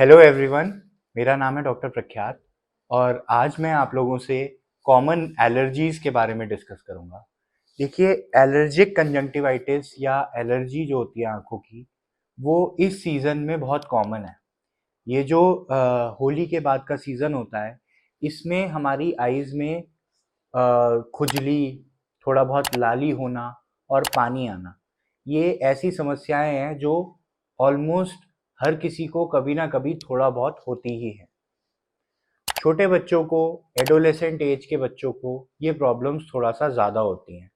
Hello everyone. मेरा नाम है डॉक्टर प्रख्यात और आज मैं आप लोगों से कॉमन एलर्जीज के बारे में डिस्कस करूंगा। देखिए, एलर्जिक कंजंक्टिवाइटिस या एलर्जी जो होती है आंखों की, वो इस सीज़न में बहुत कॉमन है। ये जो होली के बाद का सीज़न होता है, इसमें हमारी आईज़ में खुजली, थोड़ा बहुत लाली होना और पानी आना, ये ऐसी समस्याएं हैं जो ऑलमोस्ट हर किसी को कभी ना कभी थोड़ा बहुत होती ही है। छोटे बच्चों को, एडोलेसेंट एज के बच्चों को ये प्रॉब्लम्स थोड़ा सा ज़्यादा होती हैं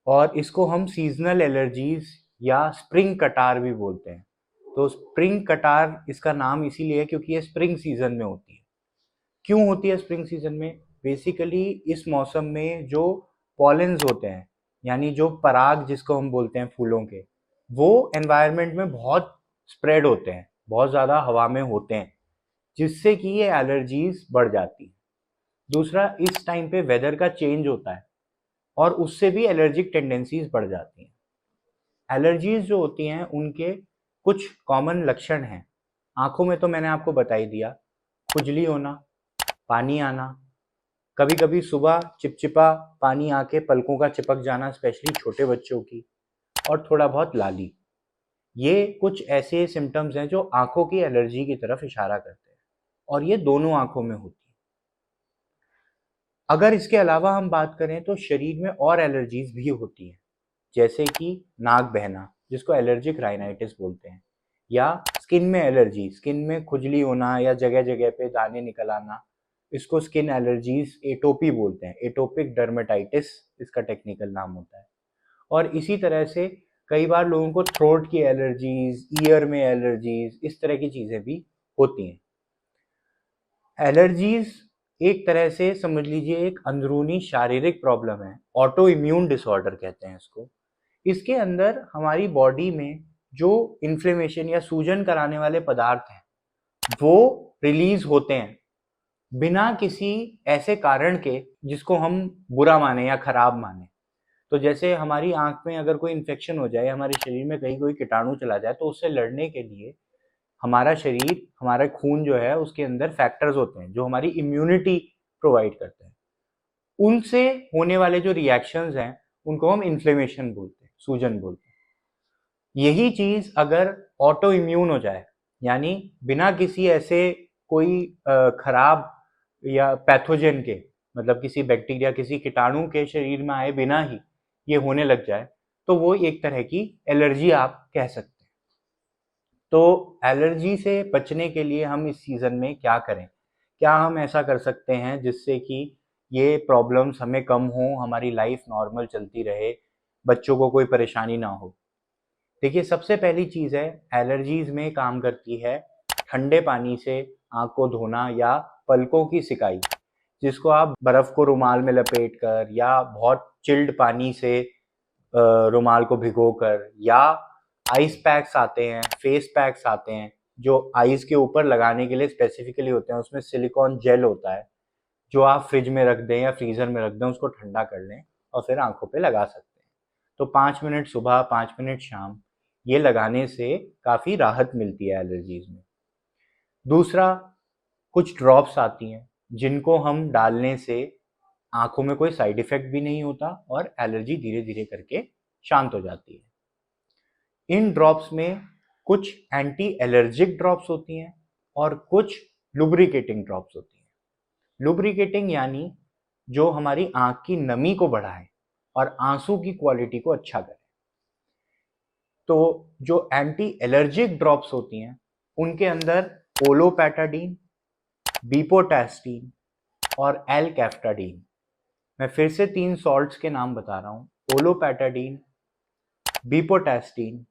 और इसको हम सीजनल एलर्जीज या स्प्रिंग कटार भी बोलते हैं। तो स्प्रिंग कटार इसका नाम इसीलिए है क्योंकि ये स्प्रिंग सीजन में होती है। क्यों होती है स्प्रिंग सीजन में? बेसिकली इस मौसम में जो पॉलेंस होते हैं, यानी जो पराग जिसको हम बोलते हैं फूलों के, वो एनवायरनमेंट में बहुत स्प्रेड होते हैं, बहुत ज़्यादा हवा में होते हैं, जिससे कि ये एलर्जीज बढ़ जाती है। दूसरा, इस टाइम पे वेदर का चेंज होता है और उससे भी एलर्जिक टेंडेंसीज बढ़ जाती हैं। एलर्जीज जो होती हैं उनके कुछ कॉमन लक्षण हैं। आंखों में तो मैंने आपको बता ही दिया, खुजली होना, पानी आना, कभी कभी सुबह चिपचिपा पानी आके पलकों का चिपक जाना, स्पेशली छोटे बच्चों की, और थोड़ा बहुत लाली। ये कुछ ऐसे सिम्टम्स हैं जो आंखों की एलर्जी की तरफ इशारा करते हैं और ये दोनों आंखों में होती है। अगर इसके अलावा हम बात करें तो शरीर में और एलर्जीज भी होती हैं, जैसे कि नाक बहना, जिसको एलर्जिक राइनाइटिस बोलते हैं, या स्किन में एलर्जी, स्किन में खुजली होना या जगह जगह पे दाने निकल आना, इसको स्किन एलर्जीज एटोपी बोलते हैं। एटोपिक डर्मेटाइटिस इसका टेक्निकल नाम होता है। और इसी तरह से कई बार लोगों को थ्रोट की एलर्जीज, ईयर में एलर्जीज, इस तरह की चीज़ें भी होती हैं। एलर्जीज एक तरह से समझ लीजिए एक अंदरूनी शारीरिक प्रॉब्लम है, ऑटो इम्यून डिसऑर्डर कहते हैं इसको। इसके अंदर हमारी बॉडी में जो इन्फ्लेमेशन या सूजन कराने वाले पदार्थ हैं, वो रिलीज होते हैं बिना किसी ऐसे कारण के जिसको हम बुरा माने या खराब माने। तो जैसे हमारी आंख में अगर कोई इन्फेक्शन हो जाए, हमारे शरीर में कहीं कोई कीटाणु चला जाए, तो उससे लड़ने के लिए हमारा शरीर, हमारा खून जो है, उसके अंदर फैक्टर्स होते हैं जो हमारी इम्यूनिटी प्रोवाइड करते हैं। उनसे होने वाले जो रिएक्शंस हैं उनको हम इन्फ्लेमेशन बोलते हैं, सूजन बोलते हैं। यही चीज अगर ऑटो इम्यून हो जाए, यानी बिना किसी ऐसे कोई खराब या पैथोजन के, मतलब किसी बैक्टीरिया, किसी कीटाणु के शरीर में आए बिना ही ये होने लग जाए, तो वो एक तरह की एलर्जी आप कह सकते हैं। तो एलर्जी से बचने के लिए हम इस सीज़न में क्या करें? क्या हम ऐसा कर सकते हैं जिससे कि ये प्रॉब्लम्स हमें कम हों, हमारी लाइफ नॉर्मल चलती रहे, बच्चों को कोई परेशानी ना हो? देखिए, सबसे पहली चीज़ है, एलर्जीज़ में काम करती है ठंडे पानी से आँख को धोना या पलकों की सिकाई, जिसको आप बर्फ़ को रुमाल में लपेट कर या बहुत चिल्ड पानी से रुमाल को भिगोकर, या आइस पैक्स आते हैं, फेस पैक्स आते हैं जो आइस के ऊपर लगाने के लिए स्पेसिफिकली होते हैं। उसमें सिलिकॉन जेल होता है जो आप फ्रिज में रख दें या फ्रीजर में रख दें, उसको ठंडा कर लें और फिर आंखों पे लगा सकते हैं। तो 5 मिनट सुबह, 5 मिनट शाम, ये लगाने से काफ़ी राहत मिलती है एलर्जीज में। दूसरा, कुछ ड्रॉप्स आती हैं जिनको हम डालने से आंखों में कोई साइड इफेक्ट भी नहीं होता और एलर्जी धीरे धीरे करके शांत हो जाती है। इन ड्रॉप्स में कुछ एंटी एलर्जिक ड्रॉप्स होती हैं और कुछ लुब्रिकेटिंग ड्रॉप्स होती हैं। लुब्रिकेटिंग यानी जो हमारी आंख की नमी को बढ़ाए और आंसू की क्वालिटी को अच्छा करे। तो जो एंटी एलर्जिक ड्रॉप्स होती हैं उनके अंदर ओलोपैटाडीन, बीपोटैस्टीन और एल कैफ्टाडीन, मैं फिर से 3 सॉल्ट्स के नाम बता रहा हूँ, ओलोपैटाडीन, बीपोटैस्टीन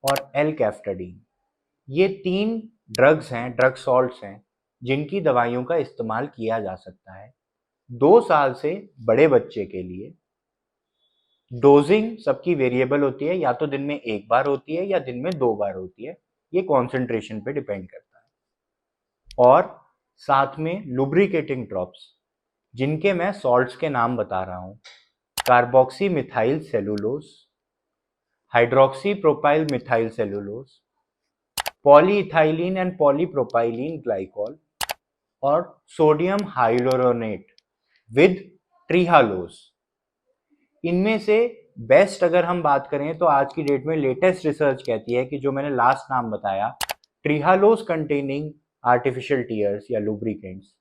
और एल कैफ्टाडीन, ये 3 ड्रग्स हैं, ड्रग सॉल्ट्स हैं, जिनकी दवाइयों का इस्तेमाल किया जा सकता है 2 साल से बड़े बच्चे के लिए। डोजिंग सबकी वेरिएबल होती है, या तो दिन में 1 बार होती है या दिन में 2 बार होती है, ये कॉन्सेंट्रेशन पे डिपेंड करता है। और साथ में लुब्रिकेटिंग ड्रॉप्स, जिनके मैं सॉल्ट्स के नाम बता रहा हूँ, carboxy methyl cellulose, hydroxy propyl methyl cellulose, polyethylene and polypropylene glycol और सोडियम हाइलोरोनेट विद ट्रिहालोज। इनमें से बेस्ट अगर हम बात करें तो आज की डेट में लेटेस्ट रिसर्च कहती है कि जो मैंने लास्ट नाम बताया, ट्रिहालोज कंटेनिंग आर्टिफिशियल टीयर्स या lubricants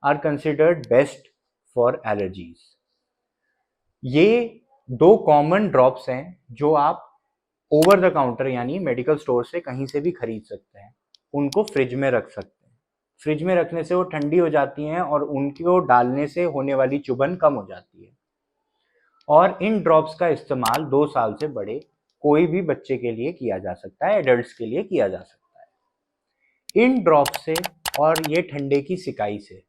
are considered best for allergies. ये 2 कॉमन ड्रॉप्स हैं जो आप ओवर द काउंटर यानी मेडिकल स्टोर से कहीं से भी खरीद सकते हैं। उनको फ्रिज में रख सकते हैं। फ्रिज में रखने से वो ठंडी हो जाती हैं और उनको डालने से होने वाली चुभन कम हो जाती है। और इन ड्रॉप्स का इस्तेमाल 2 साल से बड़े कोई भी बच्चे के लिए किया जा सकता है, एडल्ट्स के लिए किया जा सकता है। इन ड्रॉप से और ये ठंडे की सिकाई से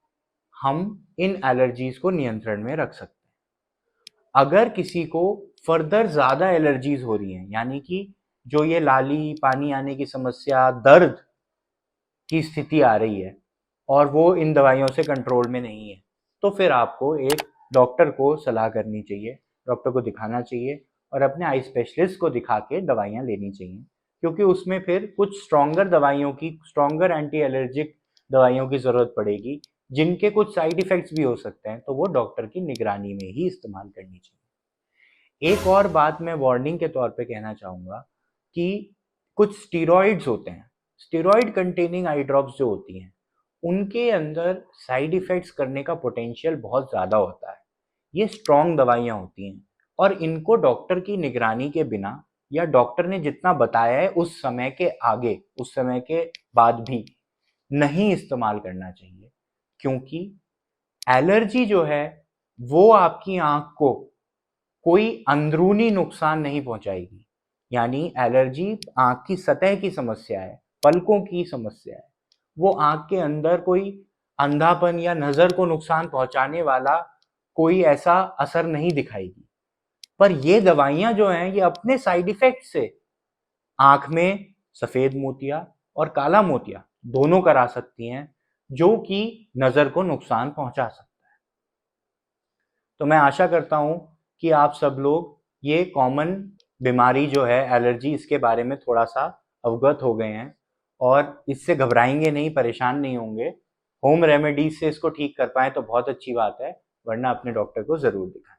हम इन एलर्जीज को नियंत्रण में रख सकते हैं। अगर किसी को फर्दर ज़्यादा एलर्जीज हो रही हैं, यानी कि जो ये लाली, पानी आने की समस्या, दर्द की स्थिति आ रही है और वो इन दवाइयों से कंट्रोल में नहीं है, तो फिर आपको एक डॉक्टर को सलाह करनी चाहिए, डॉक्टर को दिखाना चाहिए और अपने आई स्पेशलिस्ट को दिखा के दवाइयाँ लेनी चाहिए, क्योंकि उसमें फिर कुछ स्ट्रॉन्गर दवाइयों की, स्ट्रॉन्गर एंटी एलर्जिक दवाइयों की ज़रूरत पड़ेगी, जिनके कुछ साइड इफ़ेक्ट्स भी हो सकते हैं, तो वो डॉक्टर की निगरानी में ही इस्तेमाल करनी चाहिए। एक और बात मैं वार्निंग के तौर पे कहना चाहूँगा कि कुछ स्टीरॉइड्स होते हैं, स्टीरॉइड कंटेनिंग आई ड्रॉप्स जो होती हैं, उनके अंदर साइड इफ़ेक्ट्स करने का पोटेंशियल बहुत ज़्यादा होता है। ये स्ट्रॉन्ग दवाइयाँ होती हैं और इनको डॉक्टर की निगरानी के बिना या डॉक्टर ने जितना बताया है उस समय के आगे, उस समय के बाद भी नहीं इस्तेमाल करना चाहिए, क्योंकि एलर्जी जो है वो आपकी आँख को कोई अंदरूनी नुकसान नहीं पहुंचाएगी। यानी एलर्जी आँख की सतह की समस्या है, पलकों की समस्या है। वो आँख के अंदर कोई अंधापन या नज़र को नुकसान पहुंचाने वाला कोई ऐसा असर नहीं दिखाएगी। पर ये दवाइयाँ जो हैं ये अपने साइड इफ़ेक्ट से आँख में सफ़ेद मोतिया और काला मोतिया दोनों करा सकती हैं, जो कि नज़र को नुकसान पहुंचा सकता है। तो मैं आशा करता हूँ कि आप सब लोग ये कॉमन बीमारी जो है एलर्जी, इसके बारे में थोड़ा सा अवगत हो गए हैं और इससे घबराएंगे नहीं, परेशान नहीं होंगे। होम रेमेडीज से इसको ठीक कर पाएँ तो बहुत अच्छी बात है, वरना अपने डॉक्टर को ज़रूर दिखाएं।